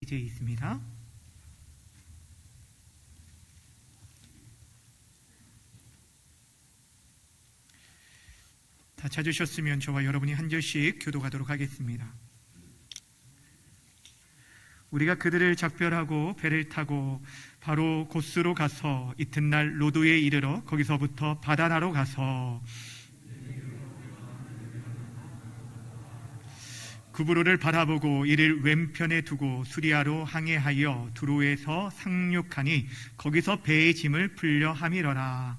페이지에 있습니다. 다 찾으셨으면 저와 여러분이 한 절씩 교독하도록 하겠습니다. 우리가 그들을 작별하고 배를 타고 바로 고스로 가서 이튿날 로도에 이르러 거기서부터 바다나로 가서 구브로를 바라보고 이를 왼편에 두고 수리아로 항해하여 두로에서 상륙하니 거기서 배의 짐을 풀려 함이러라.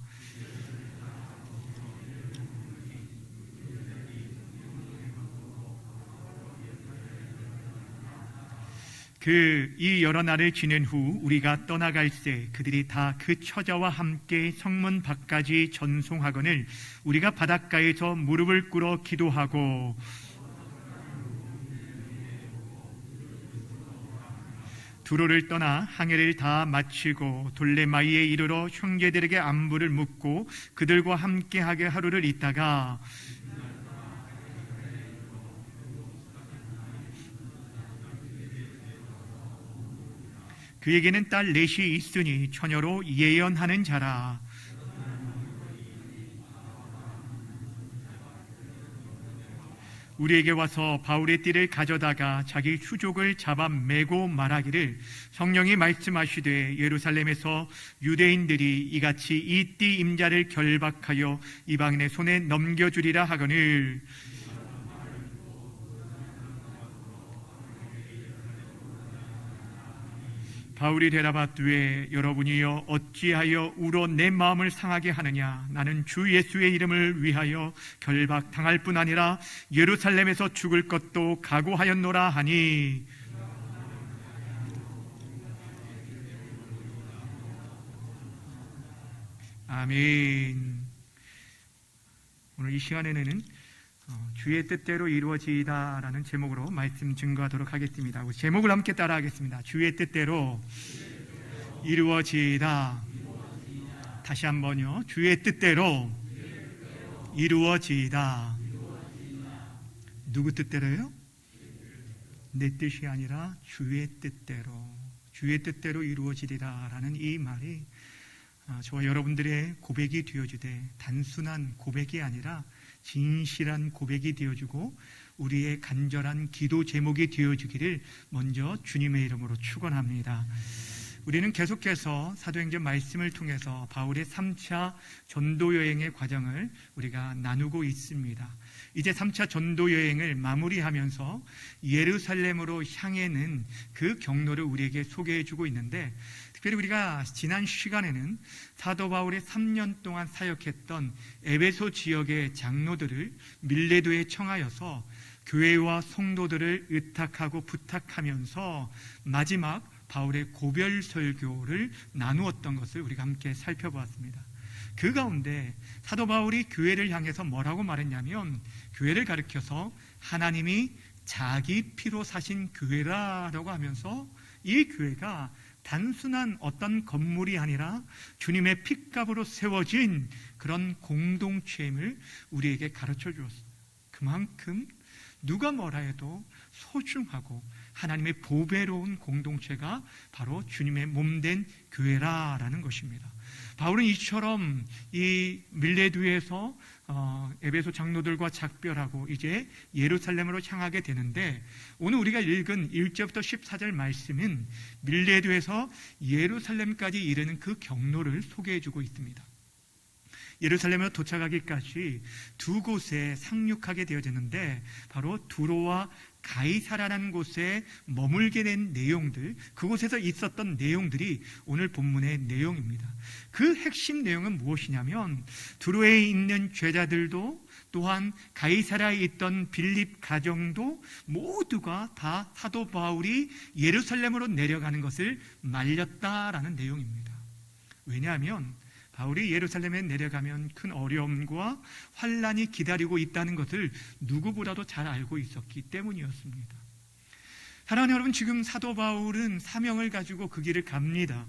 이 여러 날을 지낸 후 우리가 떠나갈새 그들이 다 그 처자와 함께 성문 밖까지 전송하거늘 우리가 바닷가에서 무릎을 꿇어 기도하고 두로를 떠나 항해를 다 마치고 돌레마이에 이르러 형제들에게 안부를 묻고 그들과 함께하게 하루를 있다가 그에게는 딸 넷이 있으니 처녀로 예언하는 자라. 우리에게 와서 바울의 띠를 가져다가 자기 수족을 잡아 매고 말하기를 성령이 말씀하시되 예루살렘에서 유대인들이 이같이 이 띠 임자를 결박하여 이방인의 손에 넘겨주리라 하거늘 바울이 대답하되 여러분이여 어찌하여 울어 내 마음을 상하게 하느냐. 나는 주 예수의 이름을 위하여 결박당할 뿐 아니라 예루살렘에서 죽을 것도 각오하였노라 하니 아멘. 오늘 이 시간에는 주의 뜻대로 이루어지이다 라는 제목으로 말씀 증거하도록 하겠습니다. 제목을 함께 따라하겠습니다. 주의 뜻대로 이루어지이다. 다시 한번요. 주의 뜻대로 이루어지이다. 누구 뜻대로요? 내 뜻이 아니라 주의 뜻대로 이루어지리라 라는 이 말이 저와 여러분들의 고백이 되어주되 단순한 고백이 아니라 진실한 고백이 되어주고 우리의 간절한 기도 제목이 되어주기를 먼저 주님의 이름으로 축원합니다. 우리는 계속해서 사도행전 말씀을 통해서 바울의 3차 전도 여행의 과정을 우리가 나누고 있습니다. 이제 3차 전도 여행을 마무리하면서 예루살렘으로 향해는 그 경로를 우리에게 소개해 주고 있는데, 특별히 우리가 지난 시간에는 사도 바울이 3년 동안 사역했던 에베소 지역의 장로들을 밀레도에 청하여서 교회와 성도들을 의탁하고 부탁하면서 마지막 바울의 고별 설교를 나누었던 것을 우리가 함께 살펴보았습니다. 그 가운데 사도 바울이 교회를 향해서 뭐라고 말했냐면, 교회를 가리켜서 하나님이 자기 피로 사신 교회라고 하면서 이 교회가 단순한 어떤 건물이 아니라 주님의 핏값으로 세워진 그런 공동체임을 우리에게 가르쳐 주었습니다. 그만큼 누가 뭐라 해도 소중하고 하나님의 보배로운 공동체가 바로 주님의 몸된 교회라라는 것입니다. 바울은 이처럼 이 밀레도에서 에베소 장로들과 작별하고 이제 예루살렘으로 향하게 되는데, 오늘 우리가 읽은 1절부터 14절 말씀은 밀레도에서 예루살렘까지 이르는 그 경로를 소개해주고 있습니다. 예루살렘에 도착하기까지 두 곳에 상륙하게 되어지는데, 바로 두로와 가이사라라는 곳에 머물게 된 내용들, 그곳에서 있었던 내용들이 오늘 본문의 내용입니다. 그 핵심 내용은 무엇이냐면, 두로에 있는 제자들도 또한 가이사라에 있던 빌립 가정도 모두가 다 사도 바울이 예루살렘으로 내려가는 것을 말렸다라는 내용입니다. 왜냐하면 바울이 예루살렘에 내려가면 큰 어려움과 환난이 기다리고 있다는 것을 누구보다도 잘 알고 있었기 때문이었습니다. 사랑하는 여러분, 지금 사도 바울은 사명을 가지고 그 길을 갑니다.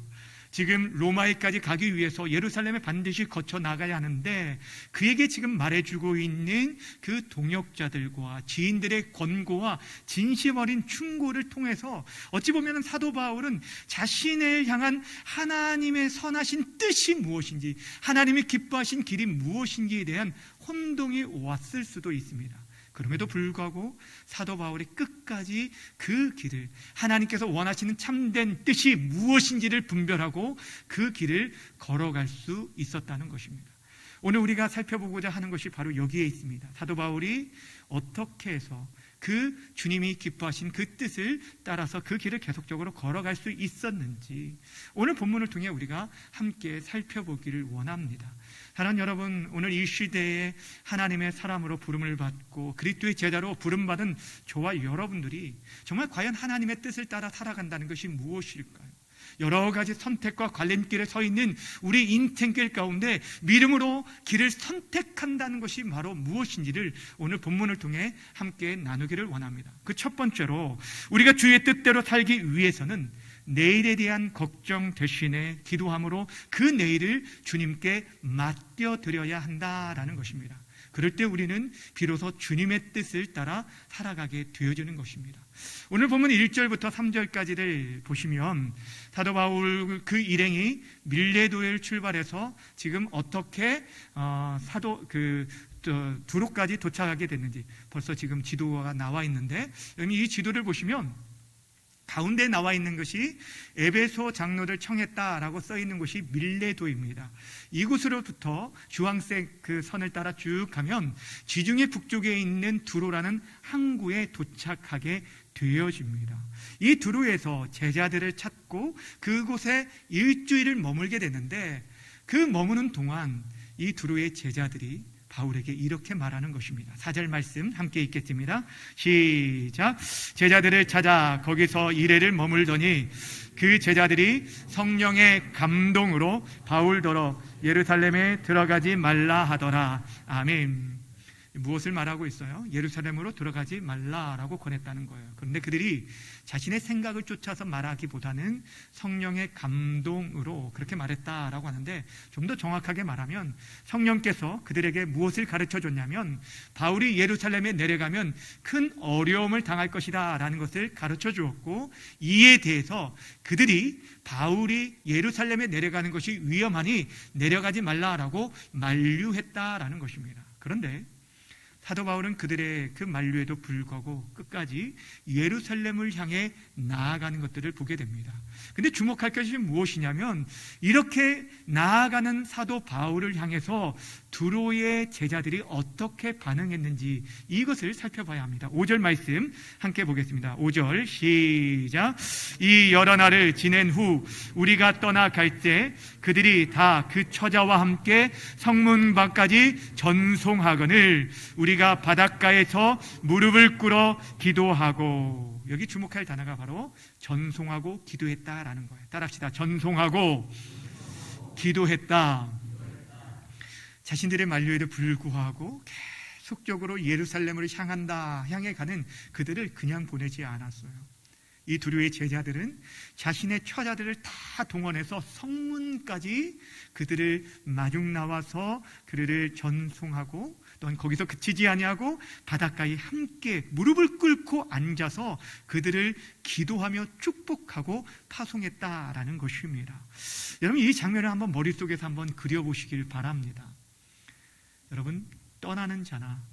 지금 로마에까지 가기 위해서 예루살렘에 반드시 거쳐 나가야 하는데 그에게 지금 말해주고 있는 그 동역자들과 지인들의 권고와 진심 어린 충고를 통해서 어찌 보면 사도 바울은 자신을 향한 하나님의 선하신 뜻이 무엇인지, 하나님이 기뻐하신 길이 무엇인지에 대한 혼동이 왔을 수도 있습니다. 그럼에도 불구하고 사도 바울이 끝까지 그 길을, 하나님께서 원하시는 참된 뜻이 무엇인지를 분별하고 그 길을 걸어갈 수 있었다는 것입니다. 오늘 우리가 살펴보고자 하는 것이 바로 여기에 있습니다. 사도 바울이 어떻게 해서 그 주님이 기뻐하신 그 뜻을 따라서 그 길을 계속적으로 걸어갈 수 있었는지 오늘 본문을 통해 우리가 함께 살펴보기를 원합니다. 사랑하는 여러분, 오늘 이 시대에 하나님의 사람으로 부름을 받고 그리스도의 제자로 부름받은 저와 여러분들이 정말 과연 하나님의 뜻을 따라 살아간다는 것이 무엇일까요? 여러 가지 선택과 갈림길에 서 있는 우리 인생길 가운데 믿음으로 길을 선택한다는 것이 바로 무엇인지를 오늘 본문을 통해 함께 나누기를 원합니다. 그 첫 번째로 우리가 주의 뜻대로 살기 위해서는 내일에 대한 걱정 대신에 기도함으로 그 내일을 주님께 맡겨드려야 한다라는 것입니다. 그럴 때 우리는 비로소 주님의 뜻을 따라 살아가게 되어지는 것입니다. 오늘 보면 1절부터 3절까지를 보시면 사도 바울 그 일행이 밀레도를 출발해서 지금 어떻게 두로까지 도착하게 됐는지 벌써 지금 지도가 나와 있는데 이 지도를 보시면 가운데 나와 있는 것이 에베소 장로를 청했다라고 써 있는 곳이 밀레도입니다. 이곳으로부터 주황색 그 선을 따라 쭉 가면 지중해 북쪽에 있는 두로라는 항구에 도착하게 되어집니다. 이 두로에서 제자들을 찾고 그곳에 일주일을 머물게 되는데 그 머무는 동안 이 두로의 제자들이 바울에게 이렇게 말하는 것입니다. 4절 말씀 함께 읽겠습니다. 시작. 제자들을 찾아 거기서 이래를 머물더니 그 제자들이 성령의 감동으로 바울더러 예루살렘에 들어가지 말라 하더라. 아멘. 무엇을 말하고 있어요? 예루살렘으로 들어가지 말라라고 권했다는 거예요. 그런데 그들이 자신의 생각을 쫓아서 말하기보다는 성령의 감동으로 그렇게 말했다라고 하는데 좀 더 정확하게 말하면 성령께서 그들에게 무엇을 가르쳐 줬냐면 바울이 예루살렘에 내려가면 큰 어려움을 당할 것이다 라는 것을 가르쳐 주었고 이에 대해서 그들이 바울이 예루살렘에 내려가는 것이 위험하니 내려가지 말라라고 만류했다라는 것입니다. 그런데 사도 바울은 그들의 그 만류에도 불구하고 끝까지 예루살렘을 향해 나아가는 것들을 보게 됩니다. 근데 주목할 것이 무엇이냐면 이렇게 나아가는 사도 바울을 향해서 두로의 제자들이 어떻게 반응했는지 이것을 살펴봐야 합니다. 5절 말씀 함께 보겠습니다. 5절 시작. 이 여러 날을 지낸 후 우리가 떠나갈 때 그들이 다 그 처자와 함께 성문 밖까지 전송하거늘 우리가 바닷가에서 무릎을 꿇어 기도하고, 여기 주목할 단어가 바로 전송하고 기도했다라는 거예요. 따라합시다. 전송하고 기도했다. 자신들의 만류에도 불구하고 계속적으로 예루살렘을 향해 가는 그들을 그냥 보내지 않았어요. 이 두로의 제자들은 자신의 처자들을 다 동원해서 성문까지 그들을 마중 나와서 그들을 전송하고 또한 거기서 그치지 아니하고 바닷가에 함께 무릎을 꿇고 앉아서 그들을 기도하며 축복하고 파송했다라는 것입니다. 여러분 이 장면을 한번 머릿속에서 한번 그려보시길 바랍니다. 여러분 떠나는 자나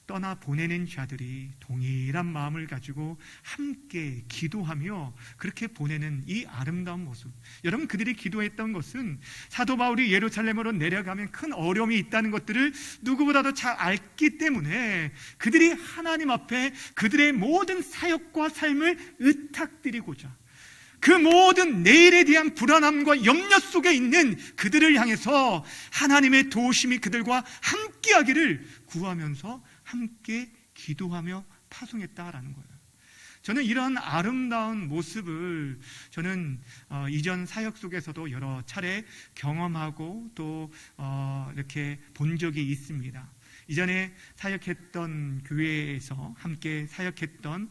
떠나 보내는 자들이 동일한 마음을 가지고 함께 기도하며 그렇게 보내는 이 아름다운 모습, 여러분 그들이 기도했던 것은 사도 바울이 예루살렘으로 내려가면 큰 어려움이 있다는 것들을 누구보다도 잘 알기 때문에 그들이 하나님 앞에 그들의 모든 사역과 삶을 의탁드리고자 그 모든 내일에 대한 불안함과 염려 속에 있는 그들을 향해서 하나님의 도우심이 그들과 함께하기를 구하면서 함께 기도하며 파송했다라는 거예요. 저는 이런 아름다운 모습을 저는 이전 사역 속에서도 여러 차례 경험하고 또 이렇게 본 적이 있습니다. 이전에 사역했던 교회에서 함께 사역했던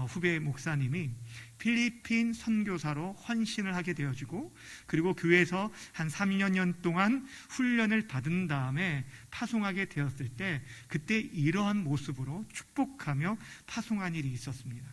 후배 목사님이 필리핀 선교사로 헌신을 하게 되어지고, 그리고 교회에서 한 3년 동안 훈련을 받은 다음에 파송하게 되었을 때, 그때 이러한 모습으로 축복하며 파송한 일이 있었습니다.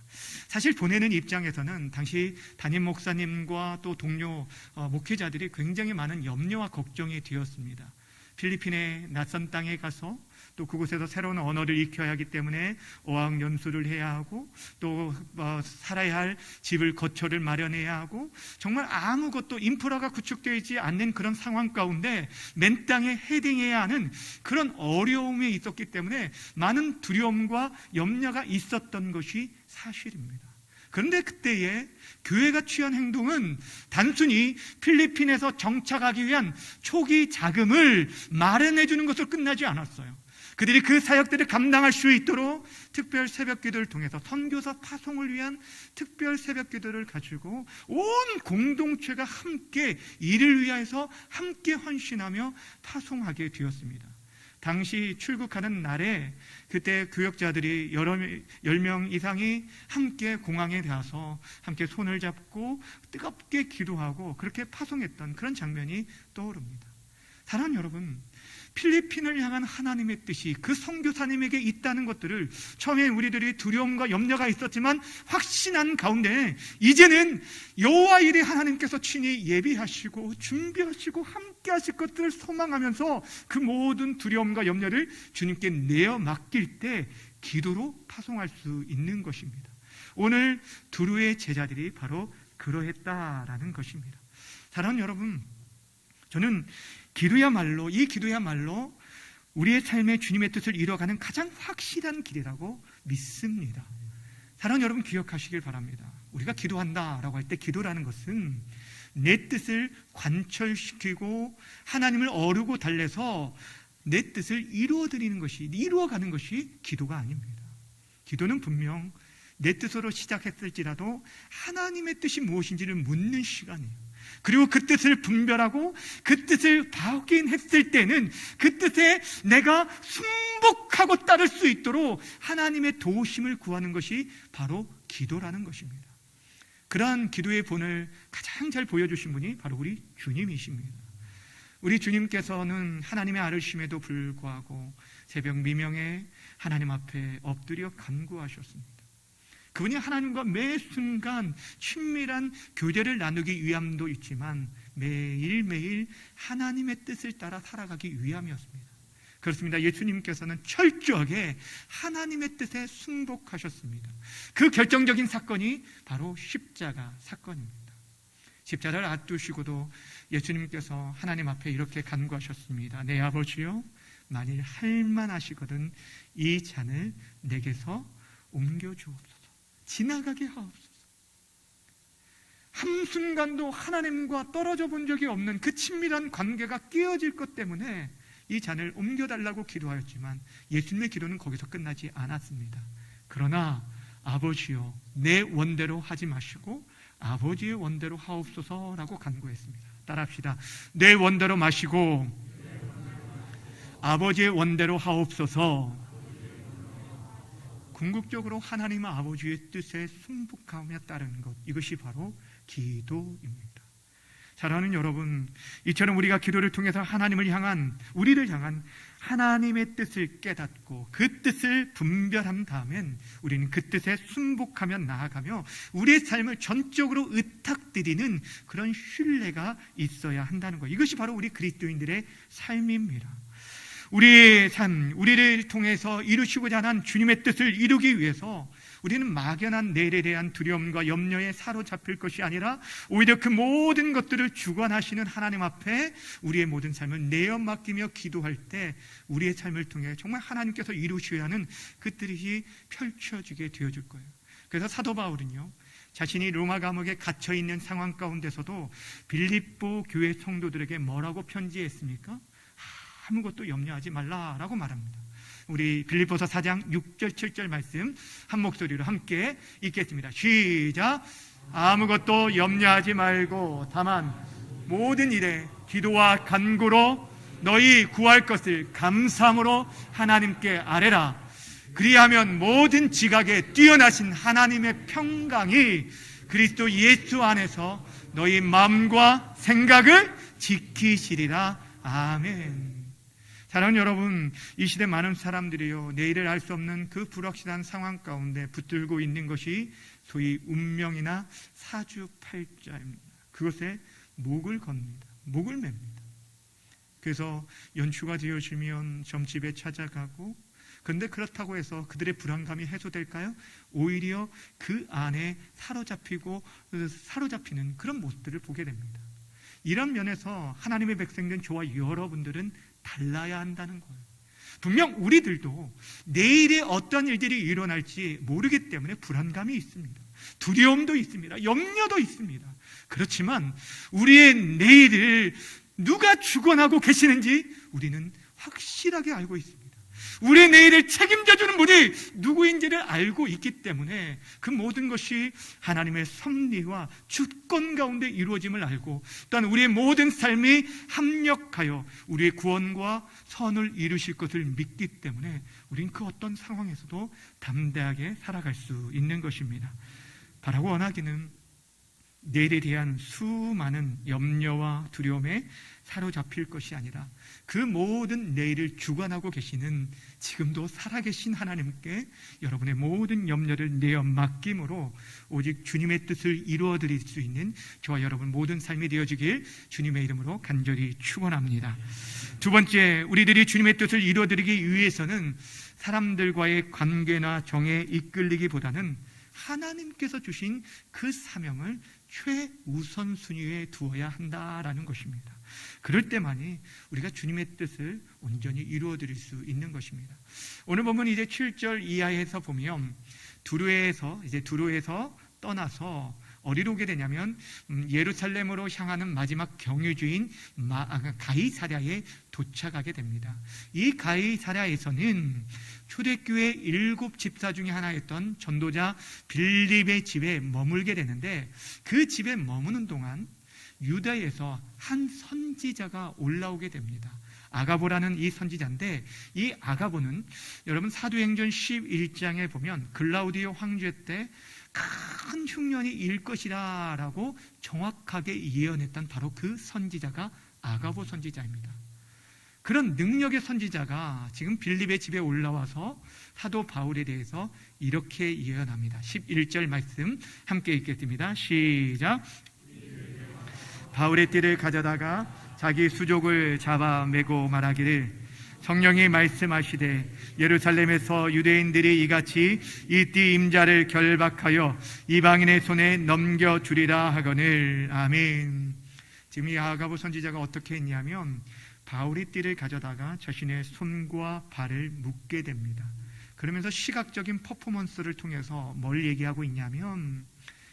사실 보내는 입장에서는 당시 담임 목사님과 또 동료 목회자들이 굉장히 많은 염려와 걱정이 되었습니다. 필리핀의 낯선 땅에 가서 또 그곳에서 새로운 언어를 익혀야 하기 때문에 어학연수를 해야 하고, 또 살아야 할 집을 거처를 마련해야 하고, 정말 아무것도 인프라가 구축되지 않는 그런 상황 가운데 맨 땅에 헤딩해야 하는 그런 어려움이 있었기 때문에 많은 두려움과 염려가 있었던 것이 사실입니다. 그런데 그때에 교회가 취한 행동은 단순히 필리핀에서 정착하기 위한 초기 자금을 마련해 주는 것으로 끝나지 않았어요. 그들이 그 사역들을 감당할 수 있도록 특별 새벽 기도를 통해서 선교사 파송을 위한 특별 새벽 기도를 가지고 온 공동체가 함께 이를 위해서 함께 헌신하며 파송하게 되었습니다. 당시 출국하는 날에 그때 교역자들이 10명 이상이 함께 공항에 가서 함께 손을 잡고 뜨겁게 기도하고 그렇게 파송했던 그런 장면이 떠오릅니다. 사랑하는 여러분, 필리핀을 향한 하나님의 뜻이 그 선교사님에게 있다는 것들을 처음에 우리들이 두려움과 염려가 있었지만 확신한 가운데 이제는 여호와 일에 하나님께서 친히 예비하시고 준비하시고 함께 하실 것들을 소망하면서 그 모든 두려움과 염려를 주님께 내어 맡길 때 기도로 파송할 수 있는 것입니다. 오늘 두루의 제자들이 바로 그러했다라는 것입니다. 사랑하는 여러분, 저는 이 기도야말로 우리의 삶에 주님의 뜻을 이뤄가는 가장 확실한 길이라고 믿습니다. 사랑하는 여러분, 기억하시길 바랍니다. 우리가 기도한다라고 할 때 기도라는 것은 내 뜻을 관철시키고 하나님을 어루고 달래서 내 뜻을 이루어가는 것이 기도가 아닙니다. 기도는 분명 내 뜻으로 시작했을지라도 하나님의 뜻이 무엇인지를 묻는 시간이에요. 그리고 그 뜻을 분별하고 그 뜻을 확인했을 때는 그 뜻에 내가 순복하고 따를 수 있도록 하나님의 도우심을 구하는 것이 바로 기도라는 것입니다. 그러한 기도의 본을 가장 잘 보여주신 분이 바로 우리 주님이십니다. 우리 주님께서는 하나님의 아르심에도 불구하고 새벽 미명에 하나님 앞에 엎드려 간구하셨습니다. 그분이 하나님과 매 순간 친밀한 교제를 나누기 위함도 있지만 매일매일 하나님의 뜻을 따라 살아가기 위함이었습니다. 그렇습니다. 예수님께서는 철저하게 하나님의 뜻에 순복하셨습니다. 그 결정적인 사건이 바로 십자가 사건입니다. 십자가를 앞두시고도 예수님께서 하나님 앞에 이렇게 간구하셨습니다. 내 아버지여, 만일 할만하시거든 이 잔을 내게서 옮겨주옵소서. 지나가게 하옵소서. 한순간도 하나님과 떨어져 본 적이 없는 그 친밀한 관계가 깨어질 것 때문에 이 잔을 옮겨달라고 기도하였지만 예수님의 기도는 거기서 끝나지 않았습니다. 그러나 아버지여, 내 원대로 하지 마시고 아버지의 원대로 하옵소서라고 간구했습니다. 따라합시다. 내 원대로 마시고 아버지의 원대로 하옵소서. 궁극적으로 하나님 아버지의 뜻에 순복하며 따르는 것, 이것이 바로 기도입니다. 사랑하는 여러분, 이처럼 우리가 기도를 통해서 우리를 향한 하나님의 뜻을 깨닫고 그 뜻을 분별한 다음엔 우리는 그 뜻에 순복하며 나아가며 우리의 삶을 전적으로 의탁드리는 그런 신뢰가 있어야 한다는 것, 이것이 바로 우리 그리스도인들의 삶입니다. 우리의 삶, 우리를 통해서 이루시고자 하는 주님의 뜻을 이루기 위해서 우리는 막연한 내일에 대한 두려움과 염려에 사로잡힐 것이 아니라 오히려 그 모든 것들을 주관하시는 하나님 앞에 우리의 모든 삶을 내어 맡기며 기도할 때 우리의 삶을 통해 정말 하나님께서 이루셔야 하는 그 뜻이 펼쳐지게 되어질 거예요. 그래서 사도 바울은요, 자신이 로마 감옥에 갇혀 있는 상황 가운데서도 빌립보 교회 성도들에게 뭐라고 편지했습니까? 아무것도 염려하지 말라라고 말합니다. 우리 빌립보서 4장 6절 7절 말씀 한 목소리로 함께 읽겠습니다. 시작. 아무것도 염려하지 말고 다만 모든 일에 기도와 간구로 너희 구할 것을 감사함으로 하나님께 아뢰라. 그리하면 모든 지각에 뛰어나신 하나님의 평강이 그리스도 예수 안에서 너희 마음과 생각을 지키시리라. 아멘. 사랑하는 여러분, 이 시대 많은 사람들이요, 내일을 알 수 없는 그 불확실한 상황 가운데 붙들고 있는 것이 소위 운명이나 사주팔자입니다. 그것에 목을 겁니다. 목을 맵니다. 그래서 연초가 되어지면 점집에 찾아가고, 그런데 그렇다고 해서 그들의 불안감이 해소될까요? 오히려 그 안에 사로잡히는 그런 모습들을 보게 됩니다. 이런 면에서 하나님의 백성된 저와 여러분들은 달라야 한다는 거예요. 분명 우리들도 내일에 어떤 일들이 일어날지 모르기 때문에 불안감이 있습니다. 두려움도 있습니다. 염려도 있습니다. 그렇지만 우리의 내일을 누가 주관하고 계시는지 우리는 확실하게 알고 있습니다. 우리의 내일을 책임져주는 분이 누구인지를 알고 있기 때문에 그 모든 것이 하나님의 섭리와 주권 가운데 이루어짐을 알고, 또한 우리의 모든 삶이 합력하여 우리의 구원과 선을 이루실 것을 믿기 때문에 우리는 그 어떤 상황에서도 담대하게 살아갈 수 있는 것입니다. 바라고 원하기는 내일에 대한 수많은 염려와 두려움에 사로잡힐 것이 아니라 그 모든 내일을 주관하고 계시는 지금도 살아계신 하나님께 여러분의 모든 염려를 내어 맡김으로 오직 주님의 뜻을 이루어드릴 수 있는 저와 여러분 모든 삶이 되어지길 주님의 이름으로 간절히 축원합니다. 두 번째, 우리들이 주님의 뜻을 이루어드리기 위해서는 사람들과의 관계나 정에 이끌리기보다는 하나님께서 주신 그 사명을 최우선순위에 두어야 한다라는 것입니다. 그럴 때만이 우리가 주님의 뜻을 온전히 이루어드릴 수 있는 것입니다. 오늘 본문 이제 7절 이하에서 보면 두로에서 떠나서 어디로 오게 되냐면 예루살렘으로 향하는 마지막 경유지인 가이사랴에 도착하게 됩니다. 이 가이사랴에서는 초대교회 7 집사 중에 하나였던 전도자 빌립의 집에 머물게 되는데, 그 집에 머무는 동안 유다에서 한 선지자가 올라오게 됩니다. 아가보라는 이 선지자인데, 이 아가보는 여러분 사도행전 11장에 보면 글라우디오 황제 때 큰 흉년이 일 것이라 라고 정확하게 예언했던 바로 그 선지자가 아가보 선지자입니다. 그런 능력의 선지자가 지금 빌립의 집에 올라와서 사도 바울에 대해서 이렇게 예언합니다. 11절 말씀 함께 읽겠습니다. 시작. 바울의 띠를 가져다가 자기 수족을 잡아 매고 말하기를, 성령이 말씀하시되 예루살렘에서 유대인들이 이같이 이 띠 임자를 결박하여 이방인의 손에 넘겨주리라 하거늘. 아멘. 지금 이 아가보 선지자가 어떻게 했냐면 바울의 띠를 가져다가 자신의 손과 발을 묶게 됩니다. 그러면서 시각적인 퍼포먼스를 통해서 뭘 얘기하고 있냐면,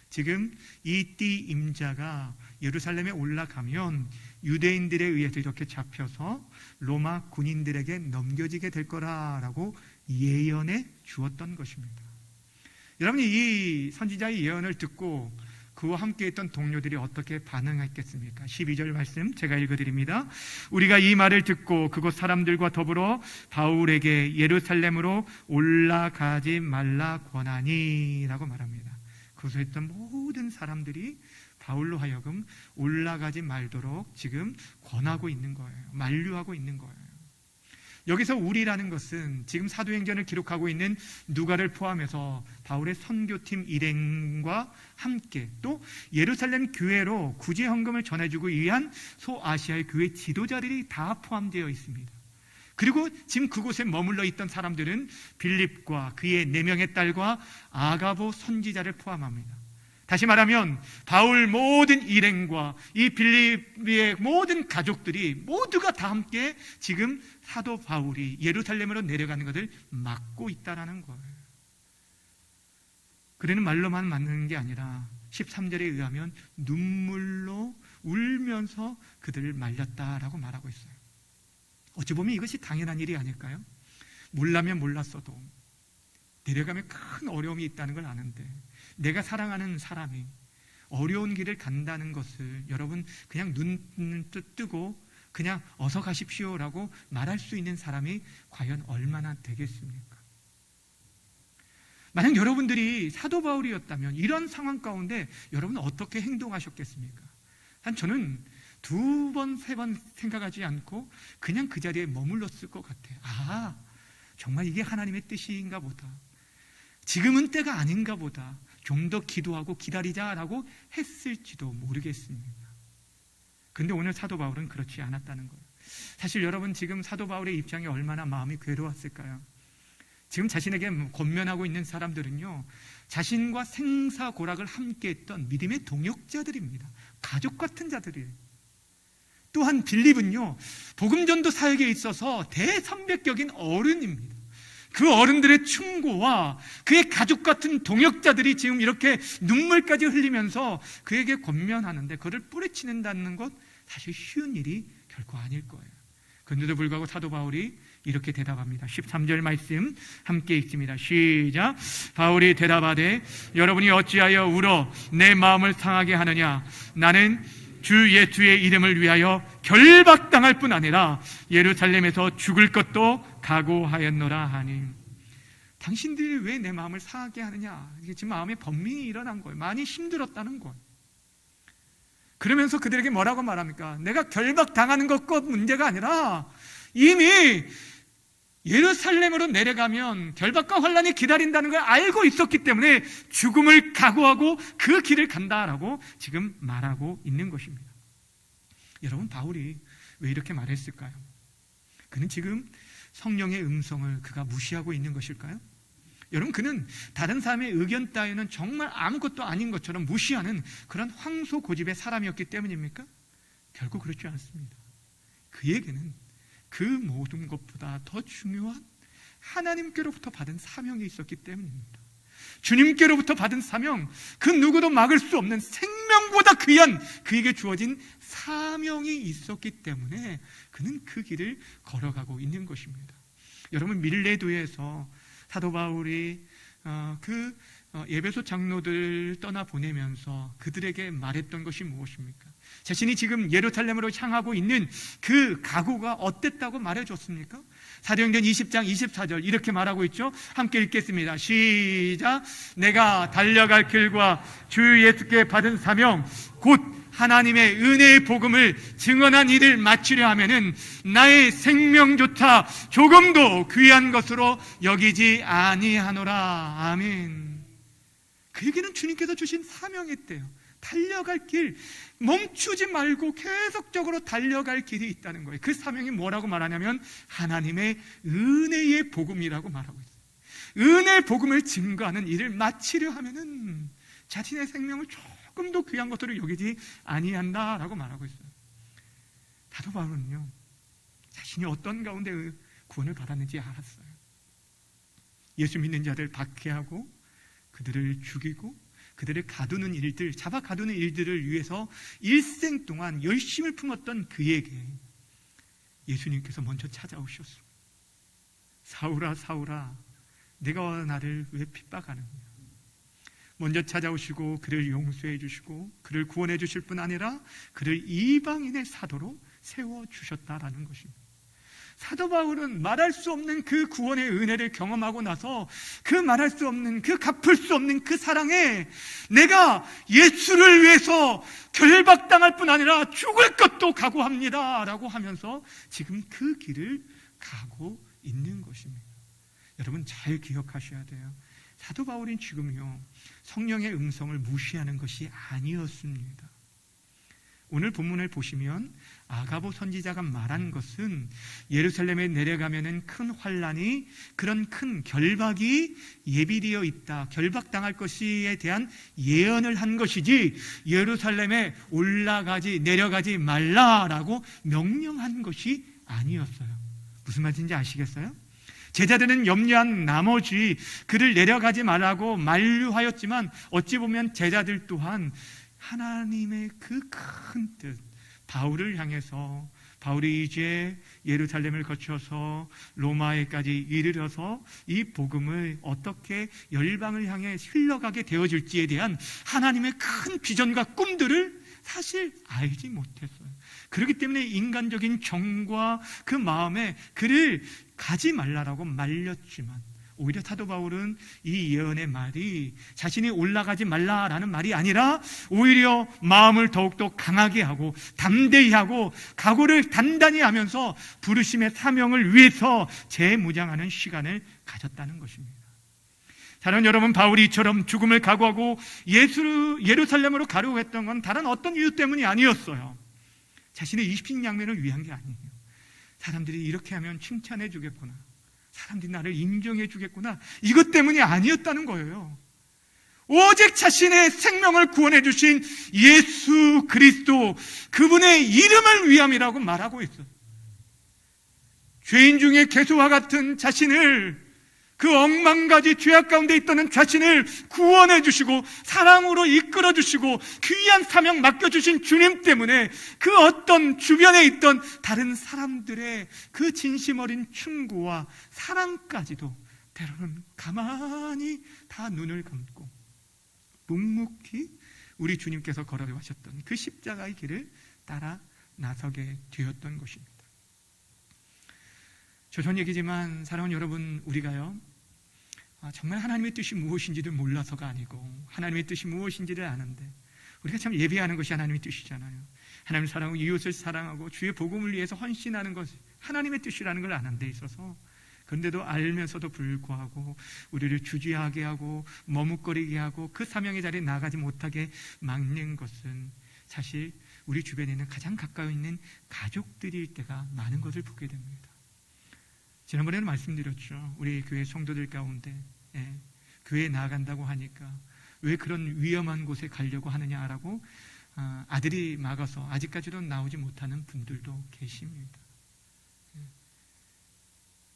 지금 이 띠 임자가 예루살렘에 올라가면 유대인들에 의해서 이렇게 잡혀서 로마 군인들에게 넘겨지게 될 거라라고 예언해 주었던 것입니다. 여러분이 이 선지자의 예언을 듣고 그와 함께 있던 동료들이 어떻게 반응했겠습니까? 12절 말씀 제가 읽어드립니다. 우리가 이 말을 듣고 그곳 사람들과 더불어 바울에게 예루살렘으로 올라가지 말라 권하니 라고 말합니다. 그곳에 있던 모든 사람들이 바울로 하여금 올라가지 말도록 지금 권하고 있는 거예요. 만류하고 있는 거예요. 여기서 우리라는 것은 지금 사도행전을 기록하고 있는 누가를 포함해서 바울의 선교팀 일행과 함께 또 예루살렘 교회로 구제 헌금을 전해주고 위한 소아시아의 교회 지도자들이 다 포함되어 있습니다. 그리고 지금 그곳에 머물러 있던 사람들은 빌립과 그의 4명의 딸과 아가보 선지자를 포함합니다. 다시 말하면 바울 모든 일행과 이 빌립의 모든 가족들이 모두가 다 함께 지금 사도 바울이 예루살렘으로 내려가는 것을 막고 있다는 거예요. 그들은 말로만 막는 게 아니라 13절에 의하면 눈물로 울면서 그들을 말렸다라고 말하고 있어요. 어찌 보면 이것이 당연한 일이 아닐까요? 몰라면 몰랐어도 내려가면 큰 어려움이 있다는 걸 아는데, 내가 사랑하는 사람이 어려운 길을 간다는 것을 여러분 그냥 눈 뜨고 그냥 어서 가십시오라고 말할 수 있는 사람이 과연 얼마나 되겠습니까? 만약 여러분들이 사도 바울이었다면 이런 상황 가운데 여러분은 어떻게 행동하셨겠습니까? 저는 2번, 3번 생각하지 않고 그냥 그 자리에 머물렀을 것 같아요. 정말 이게 하나님의 뜻인가 보다. 지금은 때가 아닌가 보다. 좀 더 기도하고 기다리자라고 했을지도 모르겠습니다. 근데 오늘 사도 바울은 그렇지 않았다는 거예요. 사실 여러분, 지금 사도 바울의 입장이 얼마나 마음이 괴로웠을까요? 지금 자신에게 권면하고 있는 사람들은요, 자신과 생사고락을 함께했던 믿음의 동역자들입니다. 가족 같은 자들이에요. 또한 빌립은요, 복음전도 사역에 있어서 대선배격인 어른입니다. 그 어른들의 충고와 그의 가족 같은 동역자들이 지금 이렇게 눈물까지 흘리면서 그에게 권면하는데 그를 뿌리치는다는 것, 사실 쉬운 일이 결코 아닐 거예요. 그런데도 불구하고 사도 바울이 이렇게 대답합니다. 13절 말씀 함께 읽습니다. 시작. 바울이 대답하되 여러분이 어찌하여 울어 내 마음을 상하게 하느냐. 나는 주 예수의 이름을 위하여 결박당할 뿐 아니라 예루살렘에서 죽을 것도 각오하였노라 하니. 당신들이 왜 내 마음을 상하게 하느냐. 지금 마음에 번민이 일어난 거예요. 많이 힘들었다는 거예요. 그러면서 그들에게 뭐라고 말합니까? 내가 결박당하는 것과 문제가 아니라 이미 예루살렘으로 내려가면 결박과 환란이 기다린다는 걸 알고 있었기 때문에 죽음을 각오하고 그 길을 간다라고 지금 말하고 있는 것입니다. 여러분, 바울이 왜 이렇게 말했을까요? 그는 지금 성령의 음성을 그가 무시하고 있는 것일까요? 여러분, 그는 다른 사람의 의견 따위는 정말 아무것도 아닌 것처럼 무시하는 그런 황소고집의 사람이었기 때문입니까? 결국 그렇지 않습니다. 그에게는 그 모든 것보다 더 중요한 하나님께로부터 받은 사명이 있었기 때문입니다. 주님께로부터 받은 사명, 그 누구도 막을 수 없는 생명보다 귀한 그에게 주어진 사명이 있었기 때문에 그는 그 길을 걸어가고 있는 것입니다. 여러분, 밀레도에서 사도 바울이 에베소 장로들 떠나보내면서 그들에게 말했던 것이 무엇입니까? 자신이 지금 예루살렘으로 향하고 있는 그 각오가 어땠다고 말해줬습니까? 사도행전 20장 24절 이렇게 말하고 있죠. 함께 읽겠습니다. 시작. 내가 달려갈 길과 주 예수께 받은 사명 곧 하나님의 은혜의 복음을 증언한 일을 마치려 하면은 나의 생명조차 조금도 귀한 것으로 여기지 아니하노라. 아멘. 그에게는 주님께서 주신 사명이 있대요. 달려갈 길, 멈추지 말고 계속적으로 달려갈 길이 있다는 거예요. 그 사명이 뭐라고 말하냐면 하나님의 은혜의 복음이라고 말하고 있어요. 은혜의 복음을 증거하는 일을 마치려 하면은 자신의 생명을 조금도 귀한 것으로 여기지 아니한다라고 말하고 있어요. 사도 바울은요, 자신이 어떤 가운데 구원을 받았는지 알았어요. 예수 믿는 자들 박해하고 그들을 죽이고 그들을 가두는 일들, 잡아 가두는 일들을 위해서 일생 동안 열심을 품었던 그에게 예수님께서 먼저 찾아오셨습니다. 사울아 사울아, 내가 나를 왜 핍박하느냐. 먼저 찾아오시고 그를 용서해 주시고 그를 구원해 주실 뿐 아니라 그를 이방인의 사도로 세워주셨다라는 것입니다. 사도 바울은 말할 수 없는 그 구원의 은혜를 경험하고 나서 그 말할 수 없는, 그 갚을 수 없는 그 사랑에 내가 예수를 위해서 결박당할 뿐 아니라 죽을 것도 각오합니다 라고 하면서 지금 그 길을 가고 있는 것입니다. 여러분, 잘 기억하셔야 돼요. 사도 바울은 지금요, 성령의 음성을 무시하는 것이 아니었습니다. 오늘 본문을 보시면 아가보 선지자가 말한 것은 예루살렘에 내려가면은 큰 환란이, 그런 큰 결박이 예비되어 있다, 결박당할 것에 대한 예언을 한 것이지 예루살렘에 내려가지 말라라고 명령한 것이 아니었어요. 무슨 말인지 아시겠어요? 제자들은 염려한 나머지 그를 내려가지 말라고 만류하였지만 어찌 보면 제자들 또한 하나님의 그 큰 뜻, 바울을 향해서 바울이 이제 예루살렘을 거쳐서 로마에까지 이르러서 이 복음을 어떻게 열방을 향해 흘러가게 되어질지에 대한 하나님의 큰 비전과 꿈들을 사실 알지 못했어요. 그렇기 때문에 인간적인 정과 그 마음에 그를 가지 말라라고 말렸지만 오히려 사도 바울은 이 예언의 말이 자신이 올라가지 말라라는 말이 아니라 오히려 마음을 더욱더 강하게 하고 담대히 하고 각오를 단단히 하면서 부르심의 사명을 위해서 재무장하는 시간을 가졌다는 것입니다. 사랑하는 여러분, 바울이 이처럼 죽음을 각오하고 예루살렘으로 가려고 했던 건 다른 어떤 이유 때문이 아니었어요. 자신의 이십신양면을 위한 게 아니에요. 사람들이 이렇게 하면 칭찬해 주겠구나, 사람들이 나를 인정해 주겠구나, 이것 때문이 아니었다는 거예요. 오직 자신의 생명을 구원해 주신 예수 그리스도, 그분의 이름을 위함이라고 말하고 있어요. 죄인 중에 개수와 같은 자신을, 그 억만가지 죄악 가운데 있던 자신을 구원해 주시고 사랑으로 이끌어 주시고 귀한 사명 맡겨주신 주님 때문에 그 어떤 주변에 있던 다른 사람들의 그 진심 어린 충고와 사랑까지도 때로는 가만히 다 눈을 감고 묵묵히 우리 주님께서 걸어가셨던 그 십자가의 길을 따라 나서게 되었던 것입니다. 조선 얘기지만 사랑하는 여러분, 우리가요 정말 하나님의 뜻이 무엇인지를 몰라서가 아니고 하나님의 뜻이 무엇인지를 아는데, 우리가 참 예배하는 것이 하나님의 뜻이잖아요. 하나님을 사랑하고 이웃을 사랑하고 주의 복음을 위해서 헌신하는 것이 하나님의 뜻이라는 걸 아는 데 있어서, 그런데도 알면서도 불구하고 우리를 주저하게 하고 머뭇거리게 하고 그 사명의 자리에 나가지 못하게 막는 것은 사실 우리 주변에 있는 가장 가까이 있는 가족들일 때가 많은 것을 보게 됩니다. 지난번에는 말씀드렸죠. 우리 교회 성도들 가운데 교회에 나아간다고 하니까 왜 그런 위험한 곳에 가려고 하느냐라고 아들이 막아서 아직까지도 나오지 못하는 분들도 계십니다.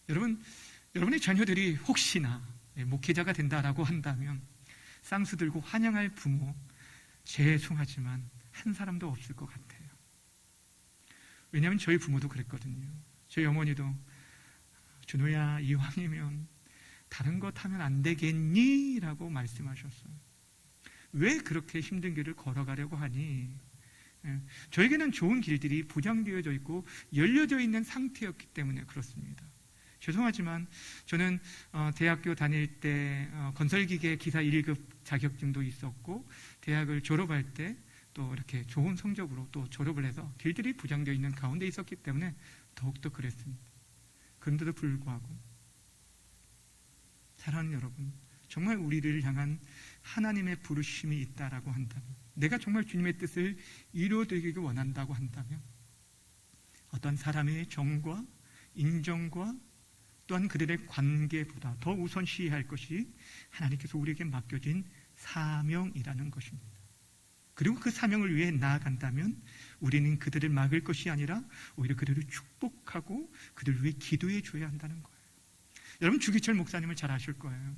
여러분의 자녀들이 혹시나 목회자가 된다라고 한다면 쌍수 들고 환영할 부모 죄송하지만 한 사람도 없을 것 같아요. 왜냐하면 저희 부모도 그랬거든요. 저희 어머니도 준호야, 이왕이면 다른 것 하면 안 되겠니? 라고 말씀하셨어요. 왜 그렇게 힘든 길을 걸어가려고 하니? 저에게는 좋은 길들이 보장되어져 있고 열려져 있는 상태였기 때문에 그렇습니다. 죄송하지만 저는 대학교 다닐 때 건설기계 기사 1급 자격증도 있었고, 대학을 졸업할 때 또 이렇게 좋은 성적으로 또 졸업을 해서 길들이 보장되어 있는 가운데 있었기 때문에 더욱더 그랬습니다. 그런데도 불구하고 사랑하는 여러분, 정말 우리를 향한 하나님의 부르심이 있다라고 한다면, 내가 정말 주님의 뜻을 이루어드리기 원한다고 한다면, 어떤 사람의 정과 인정과 또한 그들의 관계보다 더 우선시해야 할 것이 하나님께서 우리에게 맡겨진 사명이라는 것입니다. 그리고 그 사명을 위해 나아간다면 우리는 그들을 막을 것이 아니라 오히려 그들을 축복하고 그들을 위해 기도해 줘야 한다는 거예요. 여러분, 주기철 목사님을 잘 아실 거예요.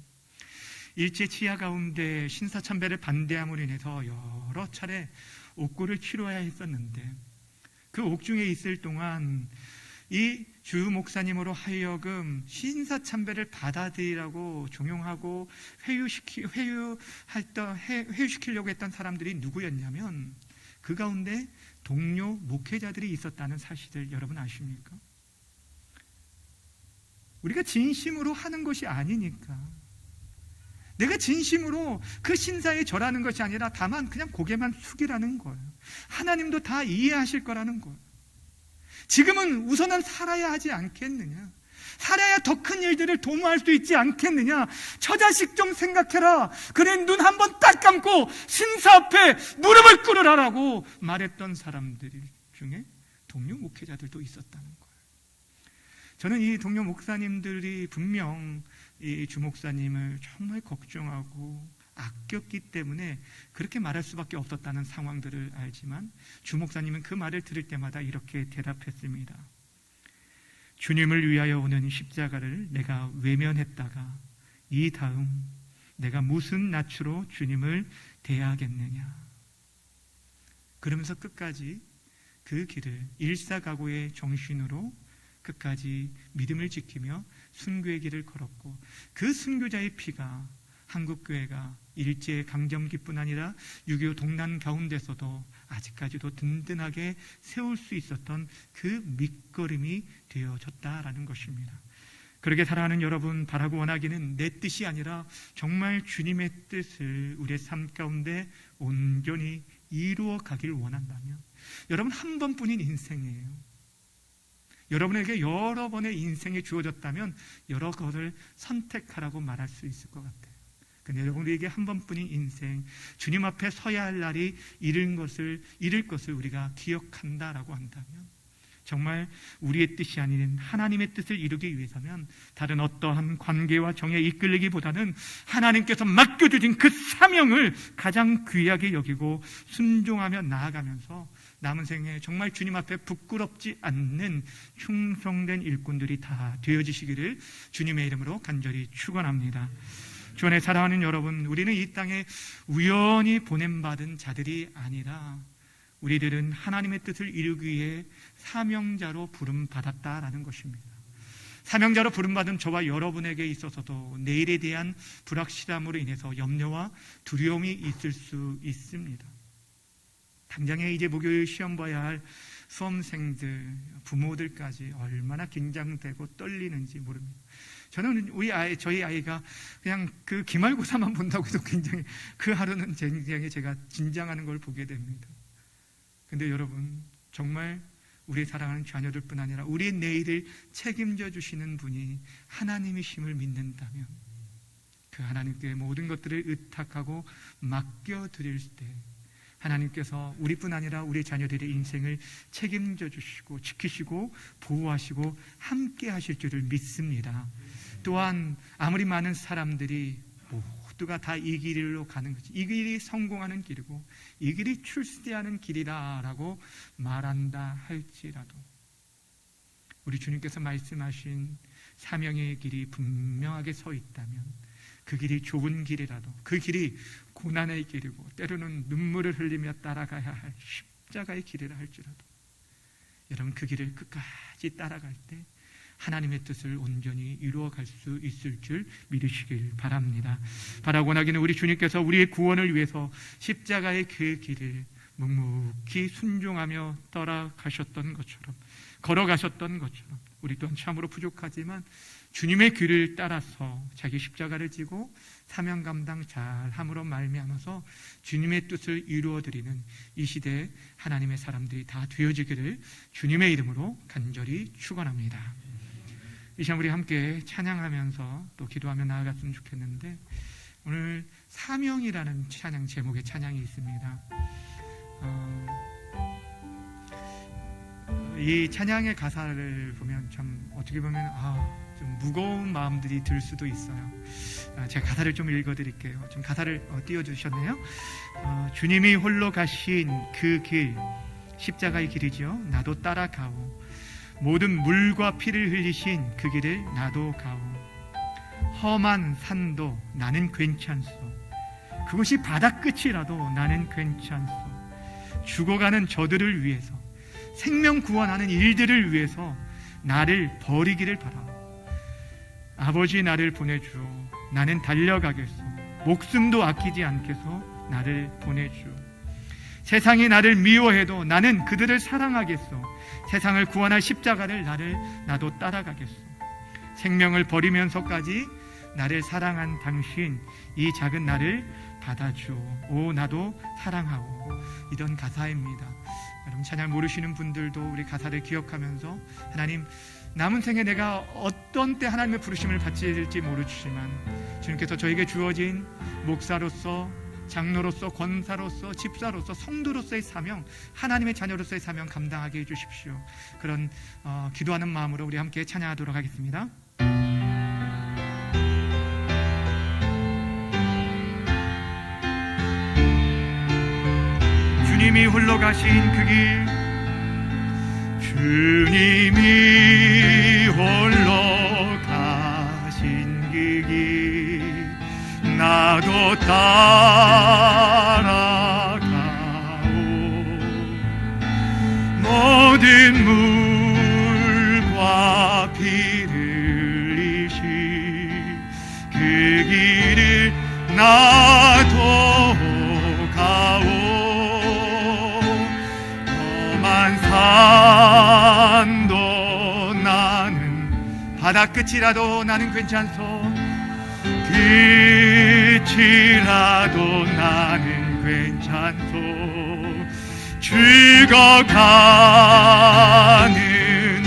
일제 치하 가운데 신사참배를 반대함으로 인해서 여러 차례 옥고를 치러야 했었는데, 그 옥중에 있을 동안 이 주 목사님으로 하여금 신사참배를 받아들이라고 종용하고 회유시키려고 했던 사람들이 누구였냐면, 그 가운데 동료 목회자들이 있었다는 사실을 여러분 아십니까? 우리가 진심으로 하는 것이 아니니까, 내가 진심으로 그 신사에 절하는 것이 아니라 다만 그냥 고개만 숙이라는 거예요. 하나님도 다 이해하실 거라는 거예요. 지금은 우선은 살아야 하지 않겠느냐, 살아야 더 큰 일들을 도모할 수 있지 않겠느냐, 처자식 좀 생각해라, 그래 눈 한 번 딱 감고 신사 앞에 무릎을 꿇으라라고 말했던 사람들 중에 동료 목회자들도 있었다는 거예요. 저는 이 동료 목사님들이 분명 이 주목사님을 정말 걱정하고 아꼈기 때문에 그렇게 말할 수밖에 없었다는 상황들을 알지만, 주목사님은 그 말을 들을 때마다 이렇게 대답했습니다. 주님을 위하여 오는 십자가를 내가 외면했다가 이 다음 내가 무슨 낯으로 주님을 대하겠느냐. 그러면서 끝까지 그 길을 일사각오의 정신으로 끝까지 믿음을 지키며 순교의 길을 걸었고, 그 순교자의 피가 한국교회가 일제 강점기뿐 아니라 6.25 동란 가운데서도 아직까지도 든든하게 세울 수 있었던 그 밑거름이 되어졌다라는 것입니다. 그렇게 살아가는 여러분 바라고 원하기는 내 뜻이 아니라 정말 주님의 뜻을 우리의 삶 가운데 온전히 이루어 가길 원한다면, 여러분 한 번뿐인 인생이에요. 여러분에게 여러 번의 인생이 주어졌다면 여러 것을 선택하라고 말할 수 있을 것 같아요. 근데 여러분에게 한 번뿐인 인생, 주님 앞에 서야 할 날이 이를 것을 우리가 기억한다라고 한다면, 정말 우리의 뜻이 아닌 하나님의 뜻을 이루기 위해서는 다른 어떠한 관계와 정에 이끌리기보다는 하나님께서 맡겨주신 그 사명을 가장 귀하게 여기고 순종하며 나아가면서 남은 생에 정말 주님 앞에 부끄럽지 않는 충성된 일꾼들이 다 되어지시기를 주님의 이름으로 간절히 축원합니다. 주 안에 사랑하는 여러분, 우리는 이 땅에 우연히 보냄받은 자들이 아니라 우리들은 하나님의 뜻을 이루기 위해 사명자로 부름받았다라는 것입니다. 사명자로 부름받은 저와 여러분에게 있어서도 내일에 대한 불확실함으로 인해서 염려와 두려움이 있을 수 있습니다. 당장에 이제 목요일 시험 봐야 할 수험생들, 부모들까지 얼마나 긴장되고 떨리는지 모릅니다. 저는 저희 아이가 그냥 그 기말고사만 본다고 해도 굉장히 그 하루는 굉장히 제가 긴장하는 걸 보게 됩니다. 근데 여러분, 정말 우리 사랑하는 자녀들뿐 아니라 우리의 내일을 책임져 주시는 분이 하나님이심을 믿는다면, 그 하나님께 모든 것들을 의탁하고 맡겨드릴 때 하나님께서 우리뿐 아니라 우리 자녀들의 인생을 책임져 주시고 지키시고 보호하시고 함께 하실 줄을 믿습니다. 또한 아무리 많은 사람들이 모두가 다 이 길로 가는 거지, 이 길이 성공하는 길이고 이 길이 출세하는 길이라고 말한다 할지라도, 우리 주님께서 말씀하신 사명의 길이 분명하게 서 있다면, 그 길이 좁은 길이라도, 그 길이 고난의 길이고 때로는 눈물을 흘리며 따라가야 할 십자가의 길이라 할지라도, 여러분 그 길을 끝까지 따라갈 때 하나님의 뜻을 온전히 이루어갈 수 있을 줄 믿으시길 바랍니다. 바라고 원하기는 우리 주님께서 우리의 구원을 위해서 십자가의 그 길을 묵묵히 순종하며 걸어가셨던 것처럼 우리 또한 참으로 부족하지만 주님의 길을 따라서 자기 십자가를 지고 사명 감당 잘함으로 말미암아서 주님의 뜻을 이루어드리는 이 시대에 하나님의 사람들이 다 되어지기를 주님의 이름으로 간절히 축원합니다. 이 시간 우리 함께 찬양하면서 또 기도하며 나아갔으면 좋겠는데, 오늘 사명이라는 찬양 제목의 찬양이 있습니다. 이 찬양의 가사를 보면 참 어떻게 보면 좀 무거운 마음들이 들 수도 있어요. 제가 가사를 좀 읽어드릴게요. 좀 가사를 띄워주셨네요. 주님이 홀로 가신 그 길, 십자가의 길이죠. 나도 따라가오. 모든 물과 피를 흘리신 그 길을 나도 가오. 험한 산도 나는 괜찮소. 그것이 바다 끝이라도 나는 괜찮소. 죽어가는 저들을 위해서, 생명 구원하는 일들을 위해서 나를 버리기를 바라오. 아버지 나를 보내주오. 나는 달려가겠소. 목숨도 아끼지 않겠소. 나를 보내주오. 세상이 나를 미워해도 나는 그들을 사랑하겠소. 세상을 구원할 십자가를 나도 따라가겠소. 생명을 버리면서까지 나를 사랑한 당신, 이 작은 나를 받아주오. 오 나도 사랑하오. 이런 가사입니다. 여러분 찬양 모르시는 분들도 우리 가사를 기억하면서, 하나님 남은 생에 내가 어떤 때 하나님의 부르심을 받을지 모르지만 주님께서 저에게 주어진 목사로서, 장로로서, 권사로서, 집사로서, 성도로서의 사명, 하나님의 자녀로서의 사명 감당하게 해주십시오. 그런 기도하는 마음으로 우리 함께 찬양하도록 하겠습니다. 주님이 홀로 가신 그 길, 주님이 홀로 가신 그 길, 나도 따라가오. 모든 물과 피를 흘리신 그 길을 나도 가오. 험한 산도 나는 바다 끝이라도 나는 괜찮소. 끝이라도 나는 괜찮소. 죽어가는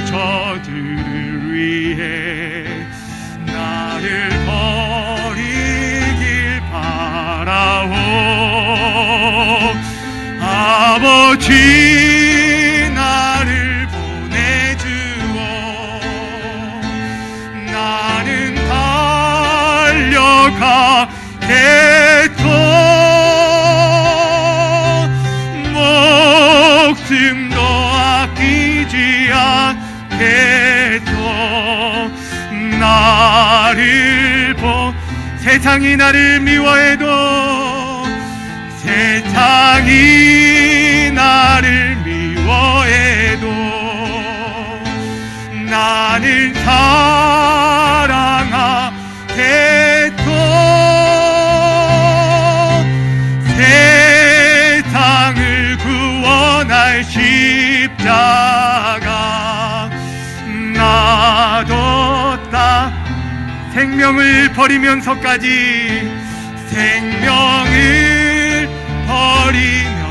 저들을 위해 나를 버리길 바라오. 아버지 나를 보내주오. 나는 달려가겠소. 목숨도 아끼지 않겠소. 나를 세상이 나를 미워해도, 세상이 나를 미워해도 나는 사랑하겠소. 세상을 구원할 십자가 놔뒀다. 생명을 버리면서까지, 생명을 버리면서까지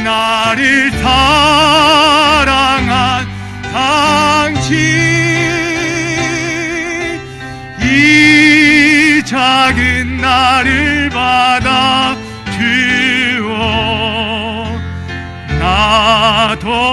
나를 사랑한 당신, 이 작은 나를 받아주오. 나도